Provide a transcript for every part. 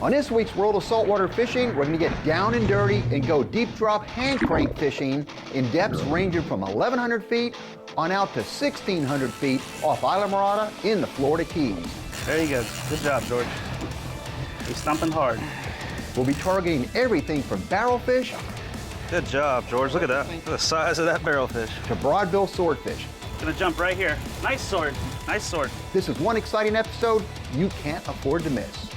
On this week's World of Saltwater Fishing, we're going to get down and dirty and go deep drop hand crank fishing in depths ranging from 1,100 feet on out to 1,600 feet off ISLAMORADA in the Florida Keys. Very good. Good job, George. He's stumping hard. We'll be targeting everything from barrelfish Good job, George. Look at that. Look at the size of that barrelfish. to broadbill swordfish. Gonna jump right here. Nice sword. Nice sword. This is one exciting episode you can't afford to miss.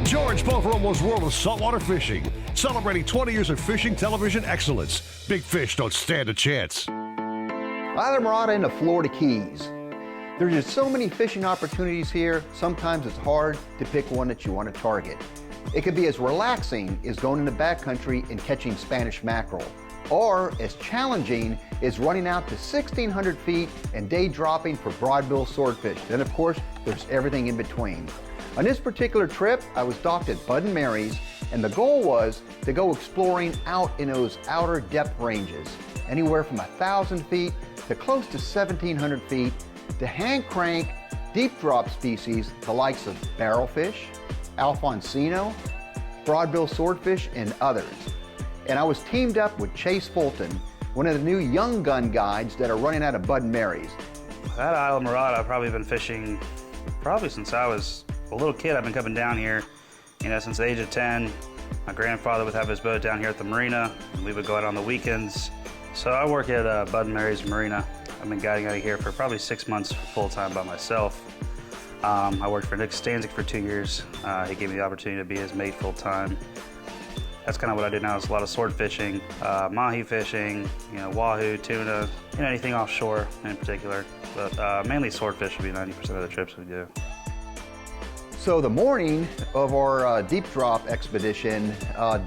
George Poveromo's World of Saltwater Fishing, celebrating 20 years of fishing television excellence. Big fish don't stand a chance. ISLAMORADA in the Florida Keys. There's just so many fishing opportunities here, sometimes it's hard to pick one that you want to target. It could be as relaxing as going in the backcountry and catching Spanish mackerel, or as challenging as running out to 1,600 feet and day dropping for broadbill swordfish. Then of course, there's everything in between. On this particular trip, I was docked at Bud & Mary's, and the goal was to go exploring out in those outer depth ranges, anywhere from 1,000 feet to close to 1,700 feet, to hand crank deep drop species, the likes of barrelfish, Alfonsino, broadbill swordfish, and others. And I was teamed up with Fulton, one of the new young gun guides that are running out of Bud & Mary's. That ISLAMORADA I've probably been fishing since I was a little kid. I've been coming down here, since the age of 10. My grandfather would have his boat down here at the marina, and we would go out on the weekends. So I work at Bud & Mary's Marina. I've been guiding out of here for probably 6 months full-time by myself. I worked for Nick Stanzik for 2 years. He gave me the opportunity to be his mate full-time. That's kind of what I do now. It's a lot of sword fishing, mahi fishing, wahoo, tuna, anything offshore in particular. But mainly swordfish would be 90% of the trips we do. So the morning of our deep drop expedition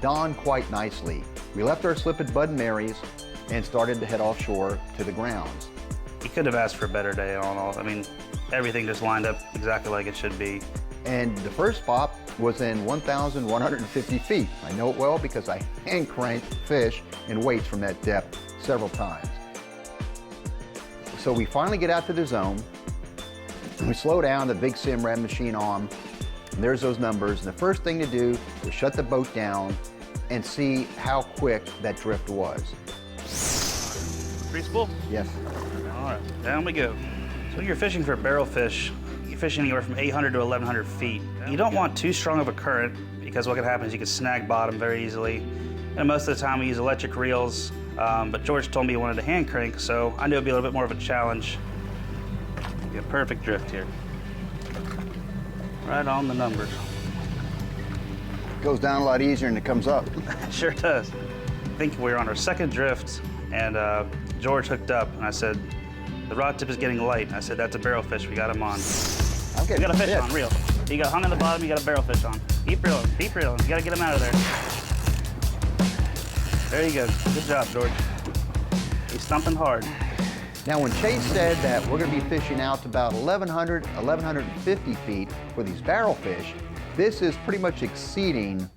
dawned quite nicely. We left our slip at Bud & Mary's and started to head offshore to the grounds. You could have asked for a better day all in all. I mean, everything just lined up exactly like it should be. And the first spot was in 1,150 feet. I know it well because I hand cranked fish and weights from that depth several times. So we finally get out to the zone. We slow down, the big Simrad machine on, and there's those numbers. And the first thing to do was shut the boat down and see how quick that drift was. Free spool? Yes. All right, down we go. So when you're fishing for barrelfish, you're fishing anywhere from 800 to 1,100 feet. You don't want too strong of a current because what can happen is you can snag bottom very easily. And most of the time we use electric reels, but George told me he wanted to hand crank, so I knew it'd be a little bit more of a challenge. Get a perfect drift here. Right on the numbers. Goes down a lot easier than it comes up. Sure does. I think we're on our second drift, and George hooked up, and I said, the rod tip is getting light. And I said, that's a barrelfish, we got him on. Okay. You got a fish on, reel. You got hung on the bottom, you got a barrelfish on. Keep reeling, you gotta get him out of there. Very good, good job, George. He's stumping hard. Now, when Chase said that we're going to be fishing out to about 1,100, 1,150 feet for these barrelfish, this is pretty much exceeding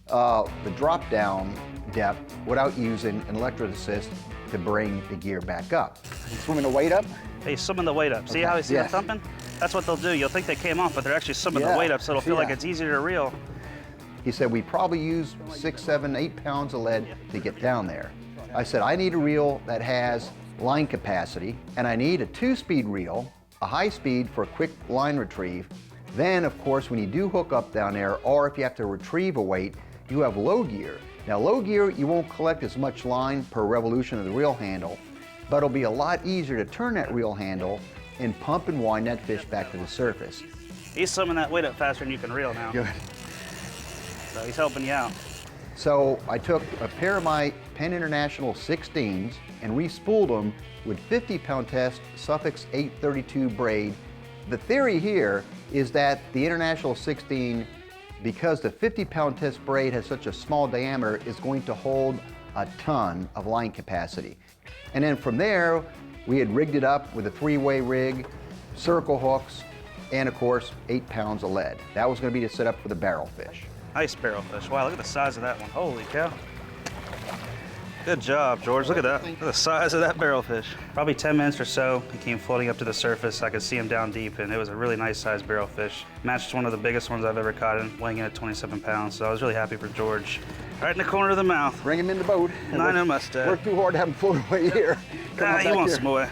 the drop-down depth without using an electric assist to bring the gear back up. You swimming the weight up? Hey, swimming the weight up. See Okay. how he's Yes. thumping? That's what they'll do. You'll think they came off, but they're actually swimming the weight up, so it'll feel like it's easier to reel. He said we probably use 6, 7, 8 pounds of lead to get down there. I said I need a reel that has line capacity, and I need a 2-speed reel, a high speed for a quick line retrieve. Then, of course, when you do hook up down there, or if you have to retrieve a weight, you have low gear. Now, low gear, you won't collect as much line per revolution of the reel handle, but it'll be a lot easier to turn that reel handle and pump and wind that fish back to the surface. He's swimming that weight up faster than you can reel now. Good. So he's helping you out. So I took a pair of my Penn International 16s and re-spooled them with 50-pound test Suffix 832 braid. The theory here is that the International 16, because the 50-pound test braid has such a small diameter, is going to hold a ton of line capacity. And then from there, We had rigged it up with a 3-way rig, circle hooks, and of course, 8 pounds of lead. That was going to be the setup for the barrelfish. Nice barrelfish. Wow, look at the size of that one. Holy cow. Good job, George. Look at that. Look at the size of that barrelfish. Probably 10 minutes or so, he came floating up to the surface. I could see him down deep, and it was a really nice sized barrelfish. Matched one of the biggest ones I've ever caught in, weighing in at 27 pounds. So I was really happy for George. Right in the corner of the mouth. Bring him in the boat. I know, mustard. Worked too hard to have him float away here. He won't swim away.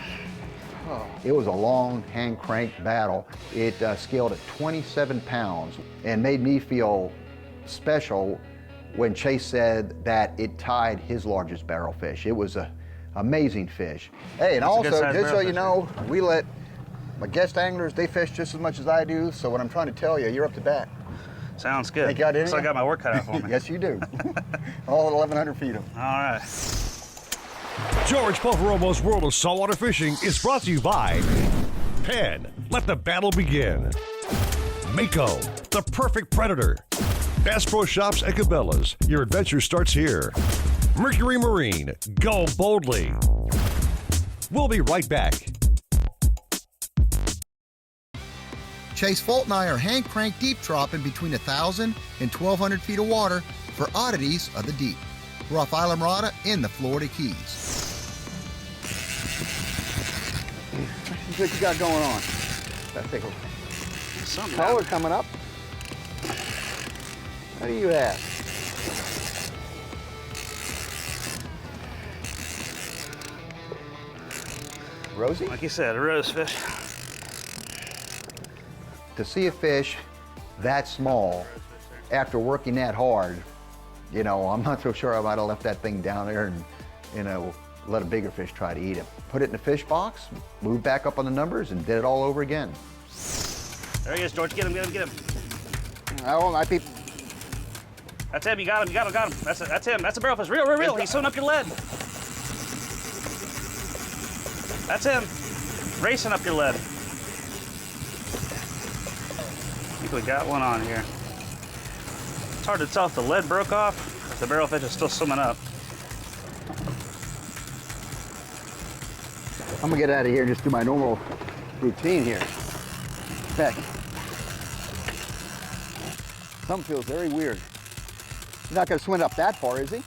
It was a long hand crank battle. It scaled at 27 pounds and made me feel special when Chase said that it tied his largest barrelfish. It was an amazing fish. Hey, and also, just so you know, we let my guest anglers, they fish just as much as I do, so what I'm trying to tell you, you're up to bat. Sounds good. So I got my work cut out for me. Yes, you do. All 1,100 feet of them. All right. George Poveromo's World of Saltwater Fishing is brought to you by Penn. Let the battle begin. Mako, the perfect predator. Bass Pro Shops and Cabela's. Your adventure starts here. Mercury Marine. Go boldly. We'll be right back. Chase, Fulton and I are hand crank deep tropping between 1,000 and 1,200 feet of water for oddities of the deep. We're off ISLAMORADA in the Florida Keys. What you got going on? I think Something color coming up. What do you have? Rosie? Like you said, a rose fish. To see a fish that small after working that hard, you know, I'm not so sure I might have left that thing down there and, you know, let a bigger fish try to eat it. Put it in the fish box, move back up on the numbers, and did it all over again. There he is, George. Get him, get him, get him. Oh, I think. That's him. You got him. You got him. Got him. That's him. That's a barrelfish. Real, real, real. He's swimming up your lead. That's him. Racing up your lead. I think we got one on here. It's hard to tell if the lead broke off, if the barrelfish is still swimming up. I'm gonna get out of here and just do my normal routine here. Heck. Something feels very weird. He's not gonna swim up that far, is he?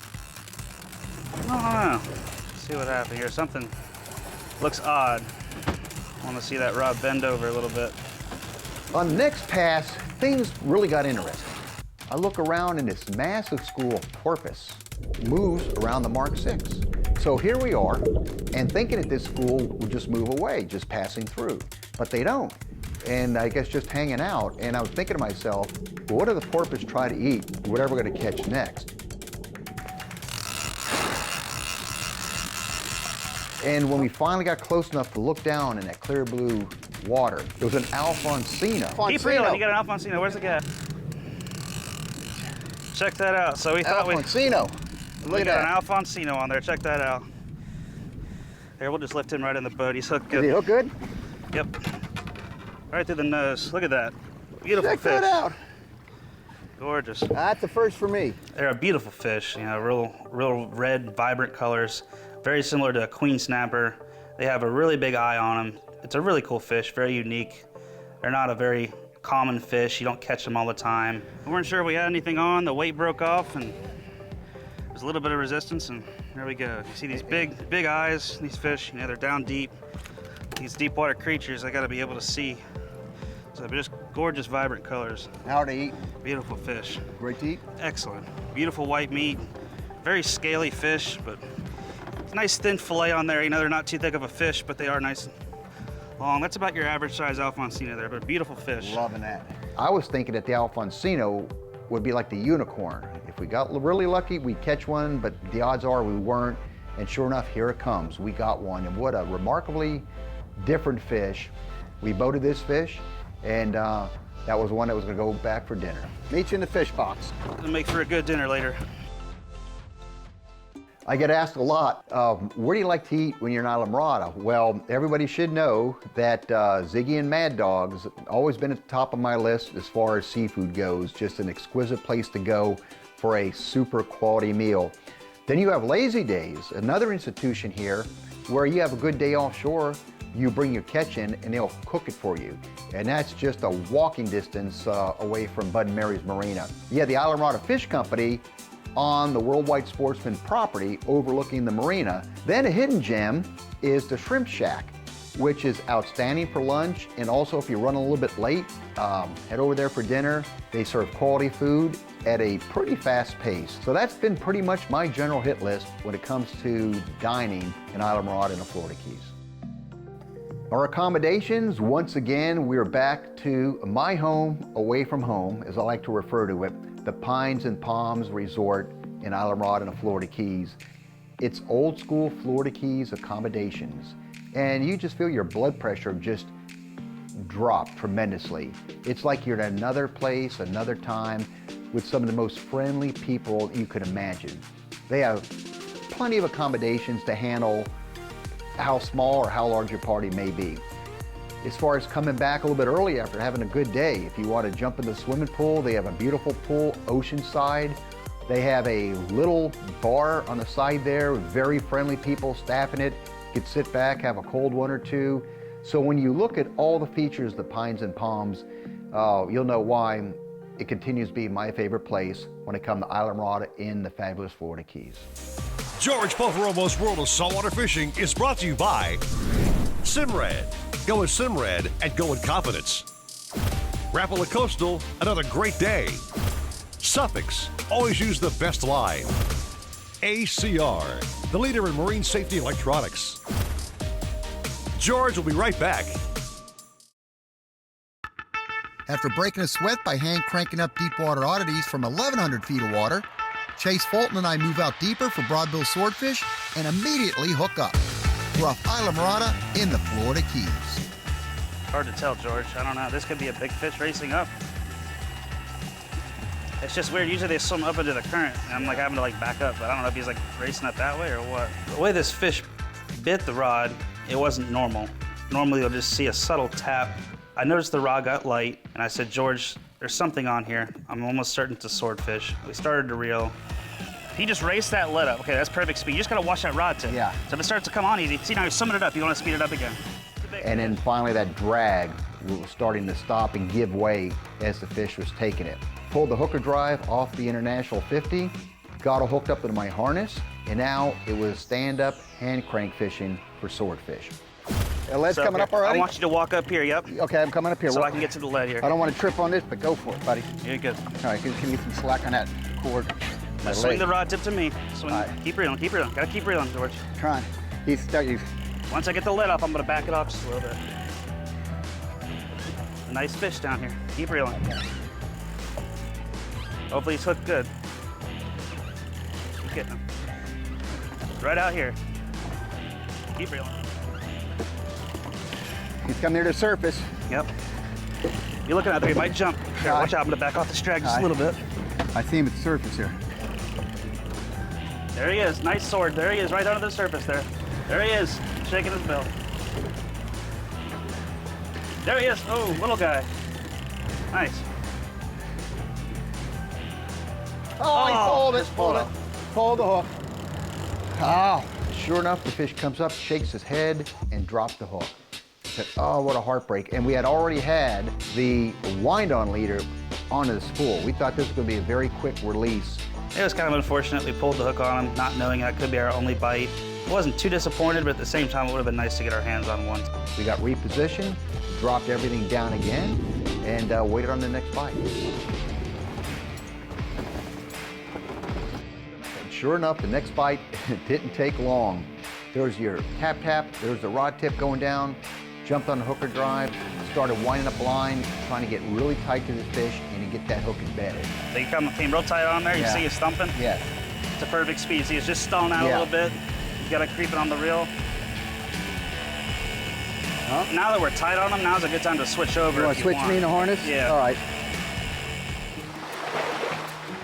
I don't know. Let's see what happened here. Something looks odd. I want to see that rod bend over a little bit. On the next pass, things really got interesting. I look around and this massive school of porpoise moves around the MARC VI. So here we are, and thinking that this school would just move away, just passing through. But they don't. And I guess just hanging out. And I was thinking to myself, well, what do the porpoise try to eat? Whatever we're going to catch next. And when we finally got close enough to look down in that clear blue water, it was an Alfonsino. Keep reeling. You got an Alfonsino. Where's the guy? Check that out. So we thought Alfonsino. we got an Alfonsino on there. Check that out. Here, we'll just lift him right in the boat. He's hooked good. Did he hook good? Yep. Right through the nose. Look at that. Beautiful Check fish. that out. Gorgeous. That's the first for me. They're a beautiful fish. You know, real red, vibrant colors. Very similar to a queen snapper. They have a really big eye on them. It's a really cool fish, very unique. They're not a very common fish. You don't catch them all the time. We weren't sure if we had anything on. The weight broke off, and there's a little bit of resistance, and there we go. You see these big eyes, these fish, you know, they're down deep. These deep water creatures, I gotta be able to see. So they're just gorgeous, vibrant colors. How to eat? Beautiful fish. Great to eat? Excellent. Beautiful white meat. Very scaly fish, but it's a nice thin fillet on there. You know, they're not too thick of a fish, but they are nice and long. That's about your average size Alfonsino there, but a beautiful fish. Loving that. I was thinking that the Alfonsino would be like the unicorn. If we got really lucky, we'd catch one, but the odds are we weren't. And sure enough, here it comes. We got one, and what a remarkably different fish. We boated this fish, and that was one that was gonna go back for dinner. Meet you in the fish box. It'll make for a good dinner later. I get asked a lot, where do you like to eat when you're in ISLAMORADA? Well, everybody should know that Ziggy and Mad Dog's always been at the top of my list as far as seafood goes. Just an exquisite place to go for a super quality meal. Then you have Lazy Days, another institution here where you have a good day offshore, you bring your catch in and they'll cook it for you. And that's just a walking distance away from Bud and Mary's Marina. You have the ISLAMORADA Fish Company on the Worldwide Sportsman property overlooking the marina. Then a hidden gem is the Shrimp Shack, which is outstanding for lunch, and also if you run a little bit late, head over there for dinner. They serve quality food at a pretty fast pace. So that's been pretty much my general hit list when it comes to dining in Islamorada and the Florida Keys. Our accommodations, once again, we're back to my home away from home, as I like to refer to it, the Pines and Palms Resort in Islamorada and the Florida Keys. It's old school Florida Keys accommodations, and you just feel your blood pressure just drop tremendously. It's like you're in another place, another time, with some of the most friendly people you could imagine. They have plenty of accommodations to handle how small or how large your party may be. As far as coming back a little bit early after having a good day, if you want to jump in the swimming pool, they have a beautiful pool oceanside. They have a little bar on the side there, very friendly people staffing it. You could sit back, have a cold one or two. So when you look at all the features of the Pines and Palms, you'll know why it continues to be my favorite place when it comes to Islamorada in the fabulous Florida Keys. George Poveromo's World of Saltwater Fishing is brought to you by Simrad. Go with Simrad and go with confidence. Rapala Coastal, another great day. Suffix, always use the best line. ACR, the leader in marine safety electronics. George will be right back. After breaking a sweat by hand cranking up deep water oddities from 1,100 feet of water, Chase, Fulton, and I move out deeper for broadbill swordfish and immediately hook up. We're off Islamorada in the Florida Keys. Hard to tell, George. I don't know. This could be a big fish racing up. It's just weird. Usually they swim up into the current, and I'm like having to like back up, but I don't know if he's like racing up that way or what. The way this fish bit the rod, it wasn't normal. Normally you'll just see a subtle tap. I noticed the rod got light, and I said, George, there's something on here. I'm almost certain it's a swordfish. We started to reel. He just raced that lead up. Okay, that's perfect speed. You just gotta watch that rod tip. Yeah. So if it starts to come on easy, see now you're summing it up. You wanna speed it up again. And then finally that drag was starting to stop and give way as the fish was taking it. Pulled the hooker drive off the International 50, got it hooked up into my harness, and now it was stand-up hand crank fishing for swordfish. The lead's coming up already? I want you to walk up here, yep. Okay, I'm coming up here. So I can get to the lead here. I don't want to trip on this, but go for it, buddy. You're good. All right, can you get some slack on that cord? Swing the rod tip to me. Swing. Right. Keep reeling, keep reeling. Gotta keep reeling, George. Trying. Once I get the lead off, I'm gonna back it off just a little bit. Nice fish down here. Keep reeling. Hopefully he's hooked good. Keep getting him. Right out here. Keep reeling. He's coming near the surface. Yep. You're looking out there, he might jump. Here, watch out, I'm gonna back off this drag just a little bit. I see him at the surface here. There he is, nice sword. There he is, right under the surface there. There he is, shaking his bill. There he is, oh, little guy. Nice. Oh, he pulled it, pulled it. Pulled the hook. Oh, sure enough, the fish comes up, shakes his head, and dropped the hook. I said, oh, what a heartbreak. And we had already had the wind-on leader onto the spool. We thought this was going to be a very quick release. It was kind of unfortunate. We pulled the hook on him, not knowing that could be our only bite. I wasn't too disappointed, but at the same time, it would have been nice to get our hands on one. We got repositioned, dropped everything down again, and waited on the next bite. And sure enough, the next bite didn't take long. There's your tap, there's the rod tip going down, jumped on the hooker drive, started winding up line, trying to get really tight to the fish and to get that hook embedded. So you came real tight on there, you see he's stumping? Yeah. It's a perfect speed. See, it's just stalling out a little bit. You gotta creep it on the reel. Now that we're tight on him, now's a good time to switch over. You want to switch me in the harness? Yeah. All right.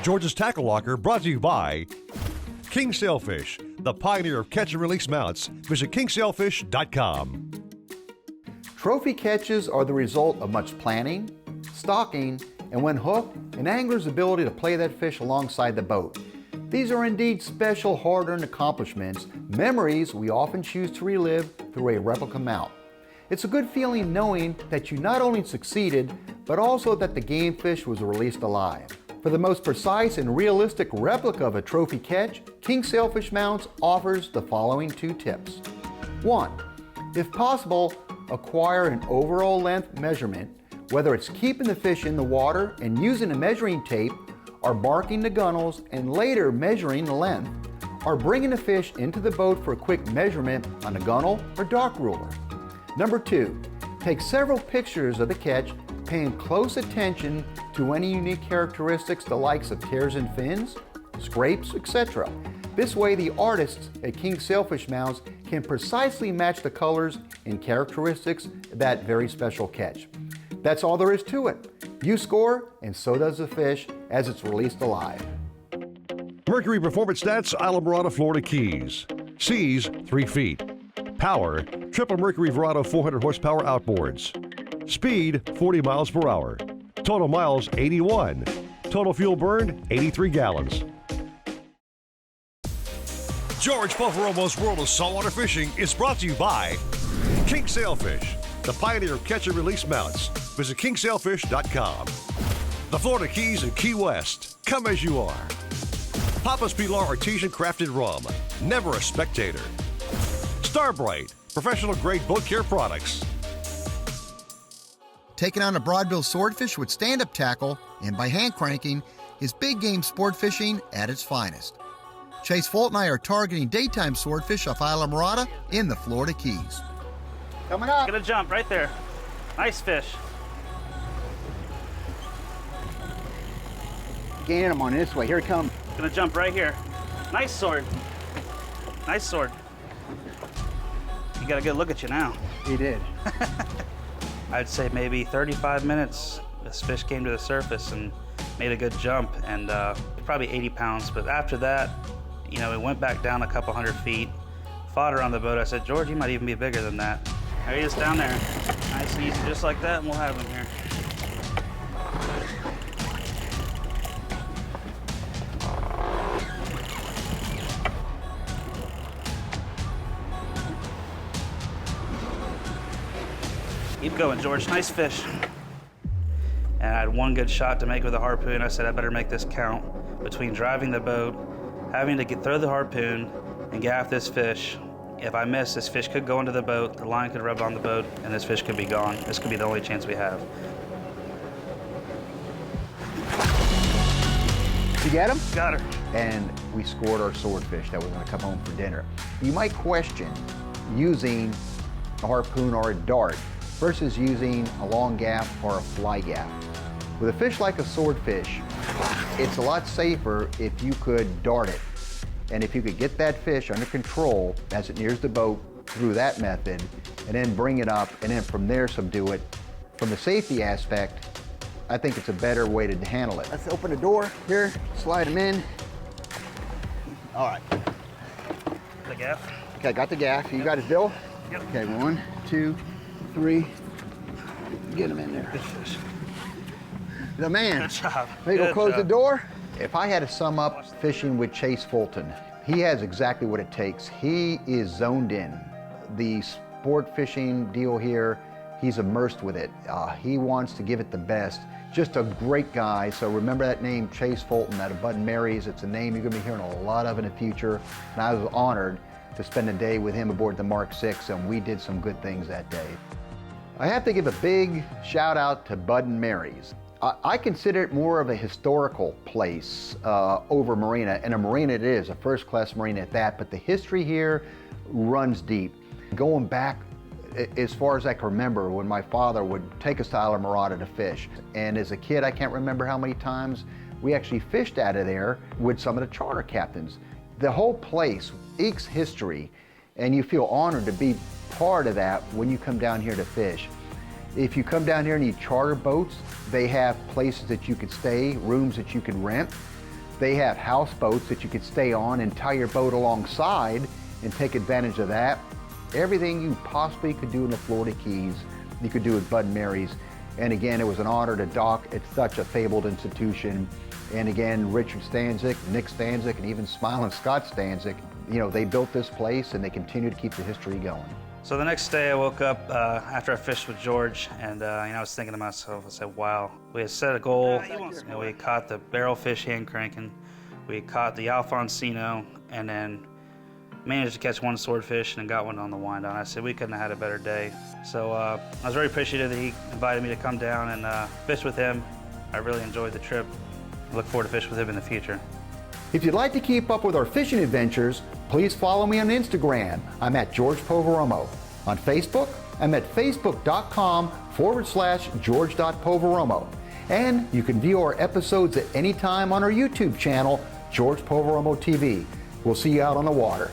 George's Tackle Locker brought to you by King Sailfish, the pioneer of catch and release mounts. Visit kingsailfish.com. Trophy catches are the result of much planning, stocking, and when hooked, an angler's ability to play that fish alongside the boat. These are indeed special, hard-earned accomplishments, memories we often choose to relive through a replica mount. It's a good feeling knowing that you not only succeeded, but also that the game fish was released alive. For the most precise and realistic replica of a trophy catch, King Sailfish Mounts offers the following 2 tips. 1. If possible, acquire an overall length measurement, whether it's keeping the fish in the water and using a measuring tape, or marking the gunnels and later measuring the length, or bringing the fish into the boat for a quick measurement on a gunnel or dock ruler. Number 2, take several pictures of the catch, paying close attention to any unique characteristics, the likes of tears in fins, scrapes, etc. This way the artists at King Sailfish Mounts can precisely match the colors and characteristics of that very special catch. That's all there is to it. You score, and so does the fish as it's released alive. Mercury Performance Stats, Islamorada, Florida Keys. Seas, 3 feet. Power, triple Mercury Verado 400 horsepower outboards. Speed, 40 miles per hour. Total miles, 81. Total fuel burned, 83 gallons. George Poveromo's World of Saltwater Fishing is brought to you by King Sailfish, the pioneer of catch and release mounts. Visit kingsailfish.com. The Florida Keys and Key West. Come as you are. Papa's Pilar Artesian Crafted Rum. Never a spectator. Starbright, professional grade boat care products. Taking on a broadbill swordfish with stand-up tackle and by hand cranking is big game sport fishing at its finest. Chase Fulton and I are targeting daytime swordfish off Islamorada in the Florida Keys. Coming up. Gonna jump right there. Nice fish. Gaining him on this way. Here it comes. Gonna jump right here. Nice sword. Nice sword. You got a good look at you now. He did. I'd say maybe 35 minutes. This fish came to the surface and made a good jump, and probably 80 pounds. But after that, you know, it went back down a couple 100 feet. Fought her on the boat. I said, George, you might even be bigger than that. There he is down there. Nice and easy, just like that, and we'll have him here. Keep going, George. Nice fish. And I had one good shot to make with a harpoon. I said, I better make this count. Between driving the boat, having to throw the harpoon, and gaff this fish. If I miss, this fish could go into the boat, the line could rub on the boat, and this fish could be gone. This could be the only chance we have. Did you get him? Got her. And we scored our swordfish that was going to come home for dinner. You might question using a harpoon or a dart versus using a long gaff or a fly gaff. With a fish like a swordfish, it's a lot safer if you could dart it. And if you could get that fish under control as it nears the boat through that method, and then bring it up, and then from there subdue it, from the safety aspect, I think it's a better way to handle it. Let's open the door here, slide them in. All right. The gaff. Okay, got the gaff. You got his bill? Yep. Okay, 1, 2, 3. Get him in there. Good fish. The man. Good job. Ready to Good close the job. door? If I had to sum up fishing with Chase Fulton, he has exactly what it takes. He is zoned in. The sport fishing deal here, he's immersed with it. He wants to give it the best. Just a great guy. So remember that name, Chase Fulton, out of Bud and Mary's. It's a name you're going to be hearing a lot of in the future. And I was honored to spend a day with him aboard the MARC VI, and we did some good things that day. I have to give a big shout out to Bud and Mary's. I consider it more of a historical place over marina, and a marina it is, a first-class marina at that, but the history here runs deep. Going back as far as I can remember, when my father would take us to Islamorada to fish, and as a kid, I can't remember how many times we actually fished out of there with some of the charter captains. The whole place ekes history, and you feel honored to be part of that when you come down here to fish. If you come down here and you charter boats, they have places that you could stay, rooms that you could rent. They have houseboats that you could stay on and tie your boat alongside and take advantage of that. Everything you possibly could do in the Florida Keys, you could do at Bud and Mary's. And again, it was an honor to dock at such a fabled institution. And again, Richard Stanzik, Nick Stanzik, and even Smiling Scott Stanzik, you know, they built this place and they continue to keep the history going. So the next day I woke up after I fished with George, and I was thinking to myself, I said, wow, we had set a goal. We had caught the barrelfish hand cranking, we had caught the Alfonsino, and then managed to catch one swordfish and got one on the wind on. I said we couldn't have had a better day. So I was very appreciative that he invited me to come down and fish with him. I really enjoyed the trip. I look forward to fish with him in the future. If you'd like to keep up with our fishing adventures, please follow me on Instagram. I'm at George Poveromo. On Facebook, I'm at facebook.com/George.Poveromo. And you can view our episodes at any time on our YouTube channel, George Poveromo TV. We'll see you out on the water.